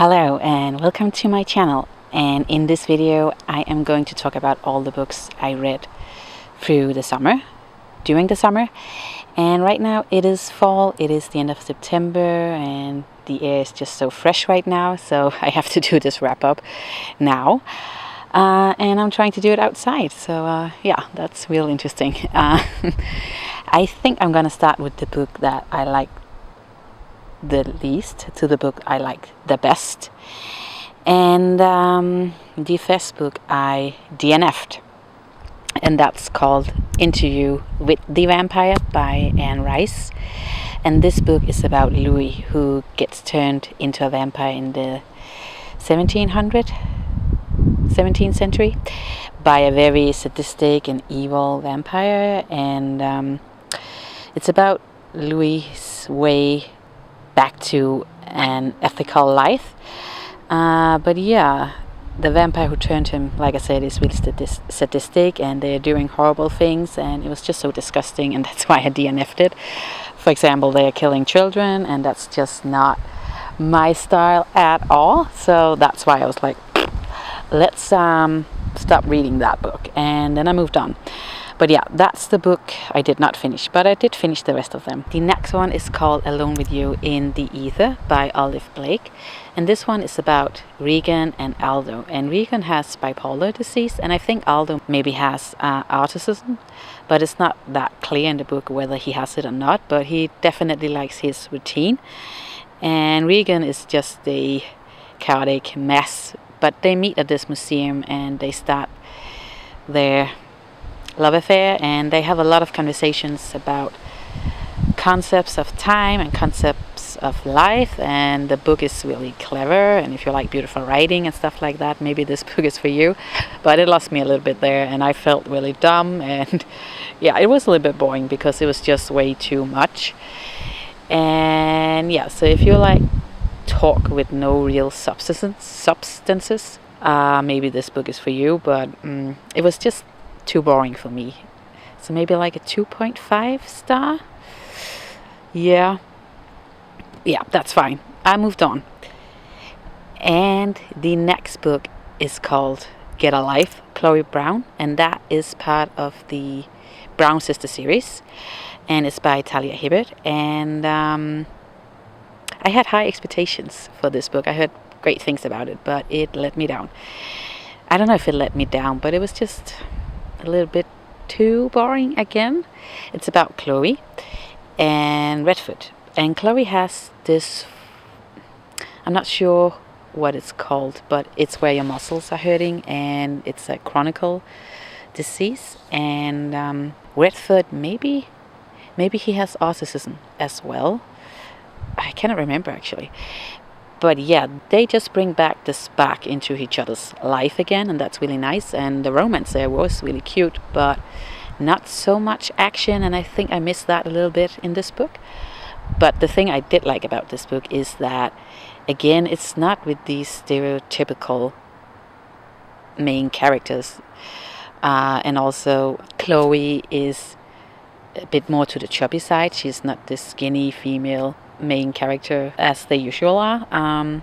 Hello and welcome to my channel, and in this video I am going to talk about all the books I read during the summer. And right now it is fall, it is the end of September, and the air is just so fresh right now, so I have to do this wrap up now. And I'm trying to do it outside, so yeah, that's real interesting. I think I'm gonna start with the book that I like the least to the book I like the best, and the first book I DNF'd, and that's called Interview with the Vampire by Anne Rice. And this book is about Louis, who gets turned into a vampire in the 17th century by a very sadistic and evil vampire, and it's about Louis' way back to an ethical life, but yeah, the vampire who turned him, like I said, is really sadistic, and they're doing horrible things, and it was just so disgusting, and that's why I DNF'd it. For example, they're killing children, and that's just not my style at all, so that's why I was like, let's stop reading that book, and then I moved on. But yeah, that's the book I did not finish, but I did finish the rest of them. The next one is called Alone with You in the Ether by Olive Blake. And this one is about Regan and Aldo. And Regan has bipolar disease, and I think Aldo maybe has autism, but it's not that clear in the book whether he has it or not, but he definitely likes his routine. And Regan is just a chaotic mess, but they meet at this museum and they start their love affair, and they have a lot of conversations about concepts of time and concepts of life, and the book is really clever, and if you like beautiful writing and stuff like that, maybe this book is for you. But it lost me a little bit there, and I felt really dumb, and yeah, it was a little bit boring because it was just way too much. And yeah, so if you like talk with no real substances, maybe this book is for you, but it was just too boring for me, so maybe like a 2.5 star. Yeah, that's fine. I moved on. And the next book is called Get a Life, Chloe Brown, and that is part of the Brown Sister series, and it's by Talia Hibbert. And I had high expectations for this book. I heard great things about it, but it let me down. I don't know if it let me down, but it was just a little bit too boring again. It's about Chloe and Redford, and Chloe has this, I'm not sure what it's called, but it's where your muscles are hurting, and it's a chronic disease. And Redford, maybe he has autism as well. I cannot remember actually. But yeah, they just bring back the spark into each other's life again, and that's really nice. And the romance there was really cute, but not so much action, and I think I missed that a little bit in this book. But the thing I did like about this book is that, again, it's not with these stereotypical main characters. And also, Chloe is a bit more to the chubby side. She's not this skinny female main character as they usually are.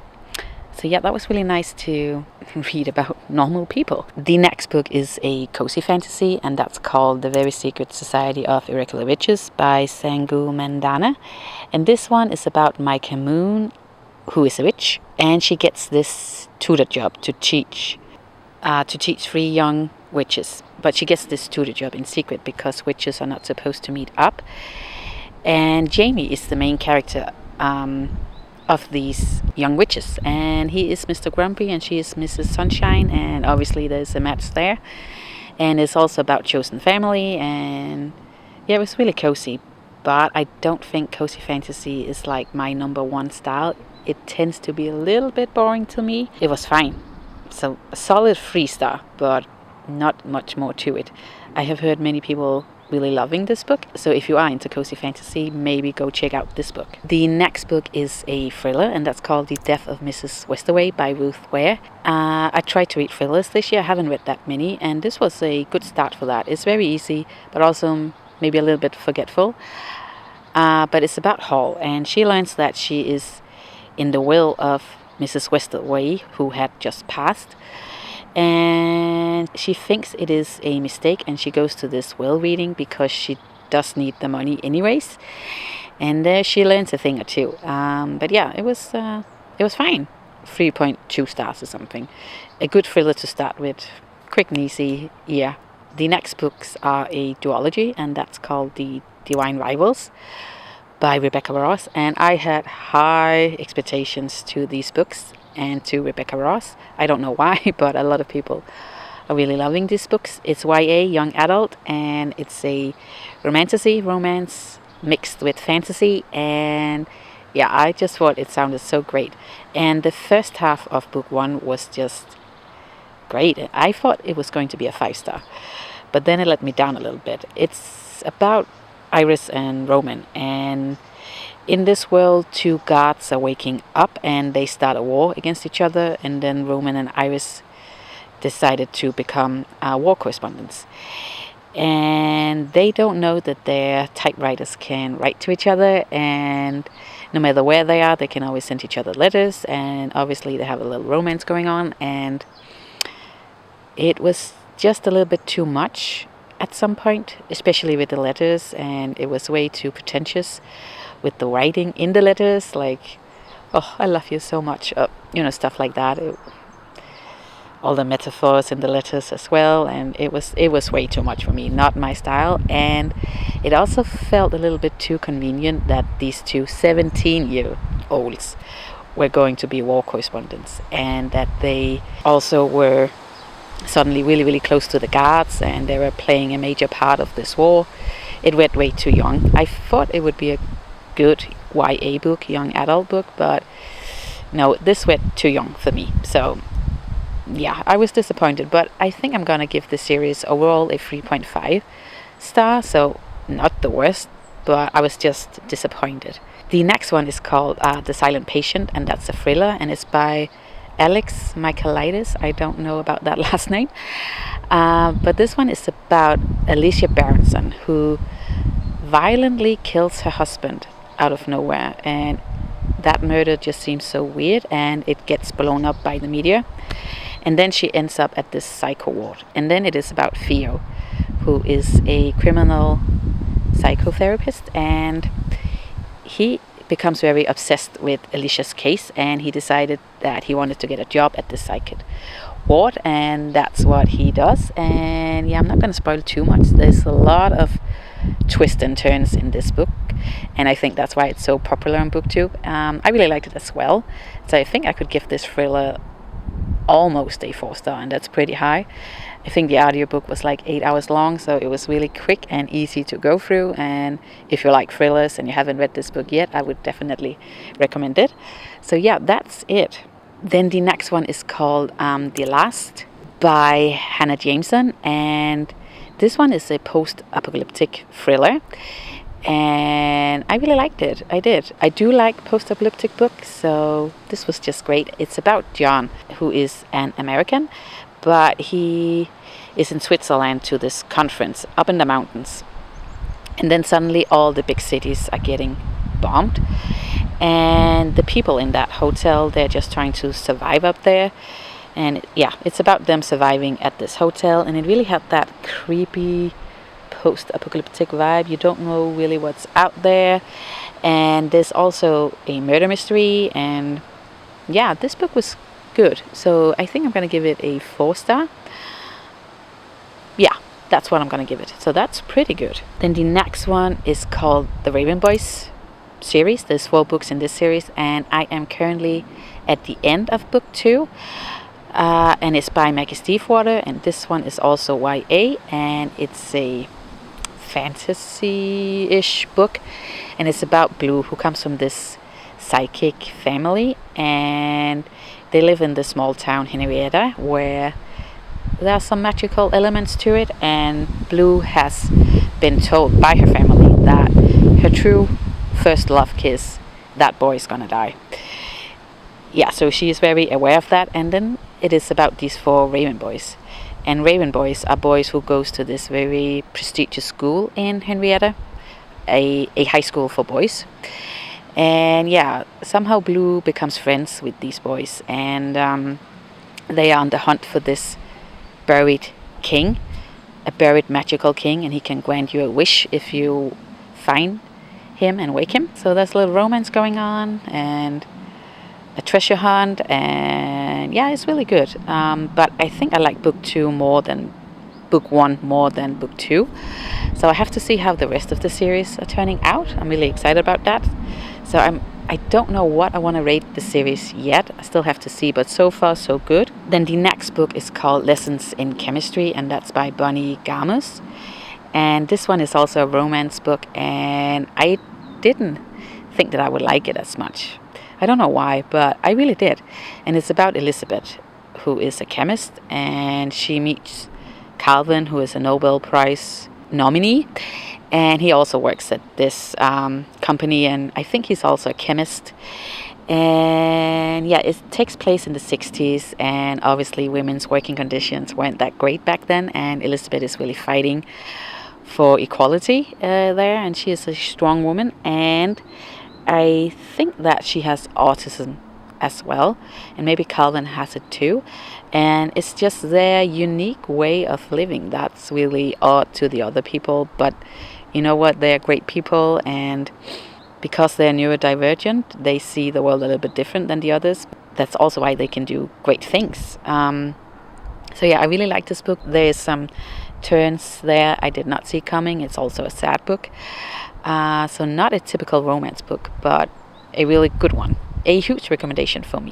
So yeah, that was really nice to read about normal people. The next book is a cozy fantasy, and that's called The Very Secret Society of Irregular Witches by Sangu Mandanna. And this one is about Micah Moon, who is a witch, and she gets this tutor job to teach 3 young witches. But she gets this tutor job in secret because witches are not supposed to meet up. And Jamie is the main character of these young witches, and he is Mr. Grumpy and she is Mrs. Sunshine, and obviously there's a match there. And it's also about chosen family, and yeah, it was really cozy. But I don't think cozy fantasy is like my number one style. It tends to be a little bit boring to me. It was fine, so a solid 3 star, but not much more to it. I have heard many people really loving this book, so if you are into cozy fantasy, maybe go check out this book. The next book is a thriller, and that's called The Death of Mrs. Westaway by Ruth Ware. I tried to read thrillers this year. I haven't read that many, and this was a good start for that. It's very easy, but also maybe a little bit forgetful. But it's about Hall, and she learns that she is in the will of Mrs. Westaway, who had just passed. And she thinks it is a mistake, and she goes to this will reading because she does need the money anyways. And there she learns a thing or two. But yeah, it was fine. 3.2 stars or something. A good thriller to start with. Quick and easy, yeah. The next books are a duology, and that's called The Divine Rivals by Rebecca Ross. And I had high expectations to these books and to Rebecca Ross. I don't know why, but a lot of people are really loving these books. It's YA, young adult, and it's a romance mixed with fantasy. And yeah, I just thought it sounded so great. And the first half of book 1 was just great. I thought it was going to be a 5-star, but then it let me down a little bit. It's about Iris and Roman, and in this world 2 gods are waking up and they start a war against each other, and then Roman and Iris decided to become war correspondents. And they don't know that their typewriters can write to each other, and no matter where they are, they can always send each other letters, and obviously they have a little romance going on. And it was just a little bit too much at some point, especially with the letters, and it was way too pretentious with the writing in the letters, like, oh, I love you so much, stuff like that. All the metaphors in the letters as well, and it was way too much for me, not my style. And it also felt a little bit too convenient that these 2 17-year-olds were going to be war correspondents, and that they also were suddenly really, really close to the guards, and they were playing a major part of this war. It went way too young. I thought it would be a good YA book, young adult book, but no, this went too young for me. So yeah, I was disappointed, but I think I'm gonna give the series overall a 3.5 star, so not the worst, but I was just disappointed. The next one is called The Silent Patient, and that's a thriller, and it's by Alex Michaelides. I don't know about that last name, but this one is about Alicia Berenson, who violently kills her husband out of nowhere, and that murder just seems so weird, and it gets blown up by the media, and then she ends up at this psycho ward. And then it is about Theo, who is a criminal psychotherapist, and he becomes very obsessed with Alicia's case, and he decided that he wanted to get a job at the psychic ward, and that's what he does. And yeah, I'm not going to spoil too much. There's a lot of twists and turns in this book, and I think that's why it's so popular on BookTube. I really liked it as well, so I think I could give this thriller almost a 4-star, and that's pretty high. I think the audiobook was like 8 hours long, so it was really quick and easy to go through. And if you like thrillers and you haven't read this book yet, I would definitely recommend it. So yeah, that's it. Then the next one is called The Last by Hanna Jameson, and this one is a post-apocalyptic thriller, and I really liked it. I do like post-apocalyptic books, so this was just great. It's about John, who is an American, but he is in Switzerland to this conference up in the mountains, and then suddenly all the big cities are getting bombed, and the people in that hotel, they're just trying to survive up there. And yeah, it's about them surviving at this hotel, and it really had that creepy post-apocalyptic vibe. You don't know really what's out there, and there's also a murder mystery. And yeah, this book was good, so I think I'm gonna give it a 4-star. Yeah, that's what I'm gonna give it, so that's pretty good. Then the next one is called the Raven Boys series. There's 4 books in this series, and I am currently at the end of book 2. And it's by Maggie Stiefvater, and this one is also YA, and it's a fantasy-ish book, and it's about Blue, who comes from this psychic family, and they live in the small town Henrietta, where there are some magical elements to it, and Blue has been told by her family that her true first love kiss, that boy is gonna die. Yeah, so she is very aware of that. And then it is about these 4 Raven Boys, and Raven Boys are boys who goes to this very prestigious school in Henrietta, a high school for boys. And yeah, somehow Blue becomes friends with these boys, and they are on the hunt for this buried king, a buried magical king, and he can grant you a wish if you find him and wake him. So there's a little romance going on, and a treasure hunt, and yeah, it's really good. But I think I like book 2 more than book 1 more than book 2. So I have to see how the rest of the series are turning out. I'm really excited about that. So I don't know what I want to rate the series yet. I still have to see, but so far so good. Then the next book is called Lessons in Chemistry, and that's by Bonnie Garmus. And this one is also a romance book, and I didn't think that I would like it as much. I don't know why, but I really did. And it's about Elizabeth, who is a chemist, and she meets Calvin, who is a Nobel Prize nominee, and he also works at this company, and I think he's also a chemist. And yeah, it takes place in the 60s, and obviously women's working conditions weren't that great back then, and Elizabeth is really fighting for equality there, and she is a strong woman, and I think that she has autism as well, and maybe Calvin has it too, and it's just their unique way of living that's really odd to the other people, but you know what, they're great people, and because they're neurodivergent, they see the world a little bit different than the others. That's also why they can do great things. So yeah, I really like this book. There's some turns there I did not see coming. It's also a sad book, so not a typical romance book, but a really good one. A huge recommendation from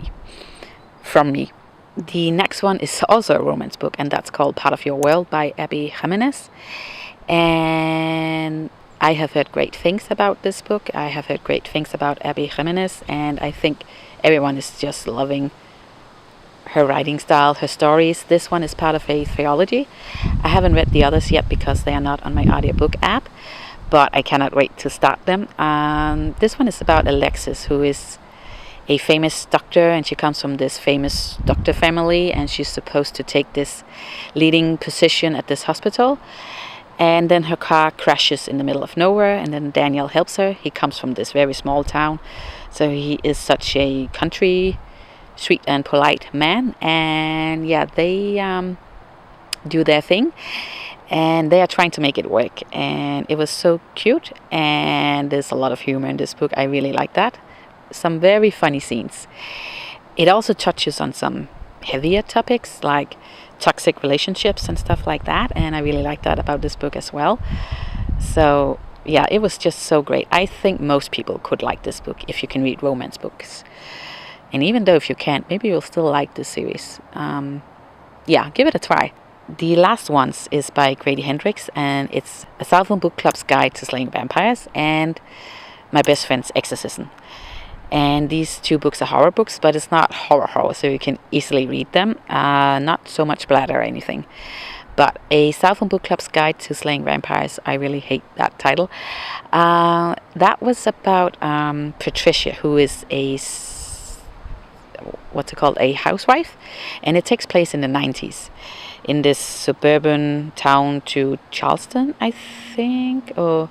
me. The next one is also a romance book, and that's called Part of Your World by Abby Jimenez. And I have heard great things about this book. I have heard great things about Abby Jimenez, and I think everyone is just loving her writing style, her stories. This one is part of a theology. I haven't read the others yet because they are not on my audiobook app, but I cannot wait to start them. This one is about Alexis, who is a famous doctor, and she comes from this famous doctor family, and she's supposed to take this leading position at this hospital, and then her car crashes in the middle of nowhere, and then Daniel helps her. He comes from this very small town, so he is such a country, sweet and polite man, and yeah, they do their thing, and they are trying to make it work, and it was so cute, and there's a lot of humor in this book. I really like that. Some very funny scenes. It also touches on some heavier topics like toxic relationships and stuff like that, and I really like that about this book as well. So yeah, it was just so great. I think most people could like this book if you can read romance books, and even though if you can't, maybe you'll still like this series. Yeah, give it a try. The last ones is by Grady Hendrix, and it's a Southern Book Club's Guide to Slaying Vampires and My Best Friend's Exorcism. And these two books are horror books, but it's not horror, so you can easily read them. Not so much bladder or anything. But a Southern Book Club's Guide to Slaying Vampires, I really hate that title. That was about Patricia, who is a housewife, and it takes place in the 90s in this suburban town to Charleston, I think, or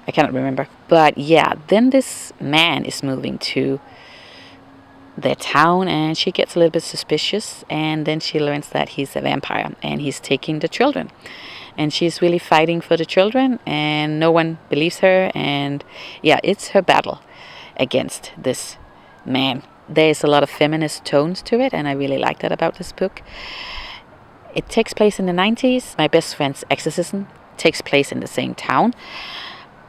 I cannot remember. But yeah, then this man is moving to their town, and she gets a little bit suspicious, and then she learns that he's a vampire and he's taking the children, and she's really fighting for the children, and no one believes her, and yeah, it's her battle against this man. There's a lot of feminist tones to it, and I really like that about this book. It takes place in the 90s. My Best Friend's Exorcism takes place in the same town,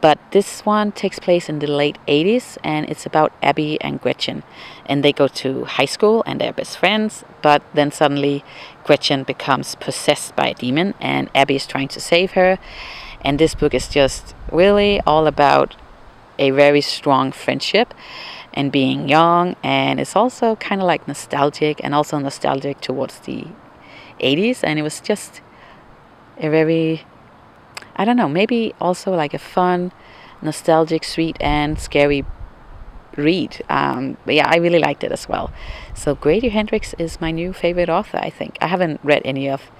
but this one takes place in the late 80s, and it's about Abby and Gretchen, and they go to high school and they're best friends, but then suddenly Gretchen becomes possessed by a demon, and Abby is trying to save her, and this book is just really all about a very strong friendship and being young, and it's also kind of like nostalgic, and also nostalgic towards the 80s, and it was just a very, I don't know, maybe also like a fun, nostalgic, sweet and scary read. But yeah, I really liked it as well. So Grady Hendrix is my new favorite author, I think. I haven't read any of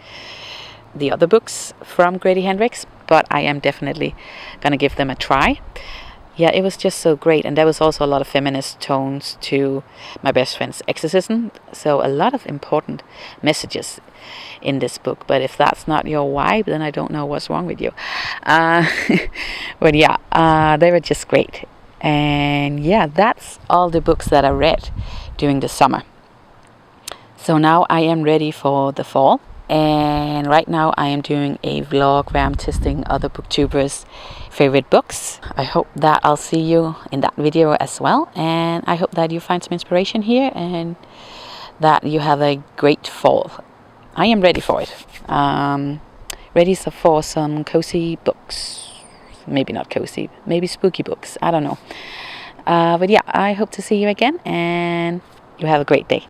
the other books from Grady Hendrix, but I am definitely gonna give them a try. yeah, it was just so great. And there was also a lot of feminist tones to my best friend's Exorcism. So a lot of important messages in this book. But if that's not your vibe, then I don't know what's wrong with you. But yeah, they were just great. And yeah, that's all the books that I read during the summer. So now I am ready for the fall. And right now I am doing a vlog where I'm testing other booktubers' favorite books. I hope that I'll see you in that video as well. And I hope that you find some inspiration here and that you have a great fall. I am ready for it. Ready for some cozy books. Maybe not cozy, maybe spooky books. I don't know. But yeah, I hope to see you again and you have a great day.